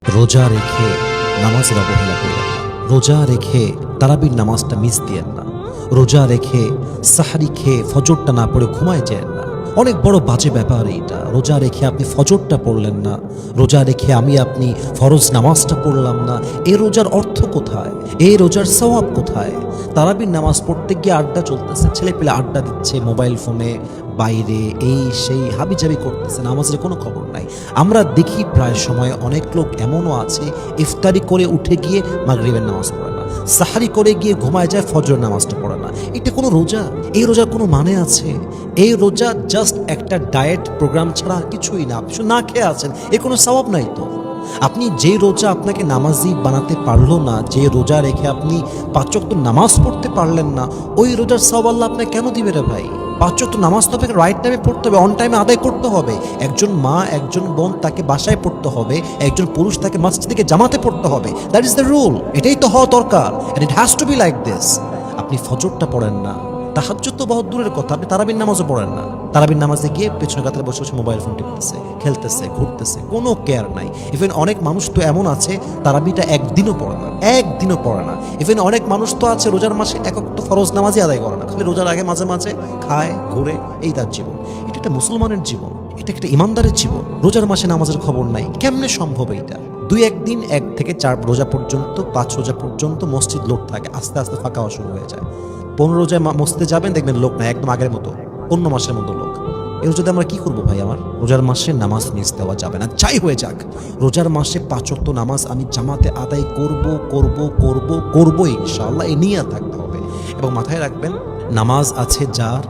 রোজা রেখে নামাজের অবহেলা করিলেন না। রোজা রেখে তারাবির নামাজটা মিস দিয়েন না। রোজা রেখে সাহারি খেয়ে ফজরটা না পড়ে ঘুমায় যেন না। অনেক বড় বাজে ব্যাপার এইটা। রোজা রেখে আপনি ফজরটা পড়লেন না, রোজা রেখে আপনি ফরজ নামাজটা পড়লাম না। এই রোজার অর্থ কোথায়? এই রোজার সওয়াব কোথায়? তারাবির নামাজ পড়তে গিয়ে আড্ডা চলতেছে, ছেলে পেলে আড্ডা দিচ্ছে মোবাইল ফোনে, বাইরে এই সেই হাবিজাবি করতেছে, নামাজের কোনো খবর নাই। আমরা দেখি প্রায় সময় অনেক লোক এমনও আছে ইফতারি করে উঠে গিয়ে মাগরিবের নামাজ পড়ে না, সাহারি করে গিয়ে ঘুমায় যায়, ফজর নামাজটা পড়ে না। এটা কোনো রোজা? এই রোজার কোনো মানে আছে? এই রোজা জাস্ট একটা ডায়েট প্রোগ্রাম ছাড়া কিছুই না। আপনি শুধু না খেয়ে আছেন, এর কোনো সওয়াব নাই তো। আপনি যে রোজা আপনাকে নামাজি বানাতে পারলো না, যে রোজা রেখে আপনি 5 ওয়াক্ত নামাজ পড়তে পারলেন না, ওই রোজার সওয়াব আল্লাহ আপনাকে কেন দিবে রে ভাই? 5 ওয়াক্ত নামাজ তো আপনাকে রাইট টাইমে পড়তে হবে, অন টাইমে আদায় করতে হবে। একজন মা, একজন বোন তাকে বাসায় পড়তে হবে, একজন পুরুষ তাকে মসজিদে জামাতে পড়তে হবে। That is the rule. এটাই তো হওয়া দরকার, and it has to be like this. আপনি ফজরটা পড়েন না, তাহাজ্জুদ তো বহুত দূরের কথা, আপনি তারাবির নামাজও পড়েন না। তারাবির নামাজে গিয়ে পেছনে কাতারে বসে বসে মোবাইল ফোন টিপতেছে, খেলতেছে, ঘুরতেছে, কোনো কেয়ার নাই। ইভেন অনেক মানুষ তো এমন আছে তারাবিটা একদিনও পড়ে না, একদিনও পড়ে না। ইভেন অনেক মানুষ তো আছে রোজার মাসে এক ওয়াক্ত ফরজ নামাজই আদায় করে না, খালি রোজার আগে মাঝে মাঝে খায়, ঘুরে, এই তার জীবন। এটা একটা মুসলমানের জীবন, এটা একটা ইমানদারের জীবন। রোজার মাসে নামাজের খবর নাই, কেমনে সম্ভব এইটা? 2-1 দিন 1 থেকে 4 রোজা পর্যন্ত, 5 রোজা পর্যন্ত মসজিদ লোক থাকে, আস্তে আস্তে ফাঁকা হওয়া শুরু হয়ে যায়। 15 রোজায় মসজিদে যাবেন, দেখবেন লোক নাই, একদম আগের মতো, অন্য মাসের মতো লোক। এই রোজাতে আমরা কি করবো ভাই? আমার রোজার মাসে নামাজ মিস দেওয়া যাবে না, যাই হয়ে যাক। রোজার মাসে 5 ওয়াক্ত নামাজ আমি জামাতে আদায় করব ইনশাআল্লাহ, এই নিয়ে থাকতে হবে। এবং মাথায় রাখবেন, নামাজ আছে যার,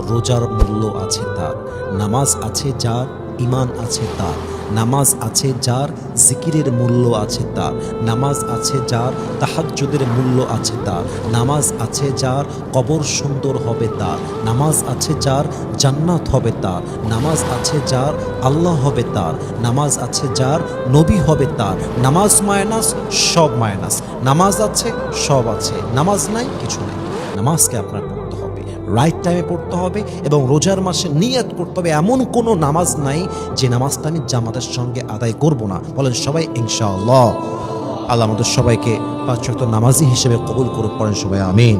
রোজার মূল্য আছে তার। নামাজ আছে যার, ঈমান আছে তার। নামাজ আছে যার, জিকিরের মূল্য আছে তার। নামাজ আছে যার, তাহাজ্জুদের মূল্য আছে তার। নামাজ আছে যার, কবর সুন্দর হবে তার। নামাজ আছে যার, জান্নাত হবে তার। নামাজ আছে যার, আল্লাহ হবে তার। নামাজ আছে যার, নবী হবে তার। নামাজ মাইনাস, সব মাইনাস। নামাজ আছে, সব আছে। নামাজ নাই, কিছু নাই। নামাজকে আপনার পড়তে হবে, রাইট টাইমে পড়তে হবে, এবং রোজার মাসে নিয়ত করতে হবে এমন কোনো নামাজ নাই যে নামাজটা আমি জামাতের সঙ্গে আদায় করব না। বলেন সবাই ইনশাআল্লাহ। আল্লাহ আমাদের সবাইকে 5 ওয়াক্ত নামাজি হিসেবে কবুল করুক, পড়েন সবাই আমিন।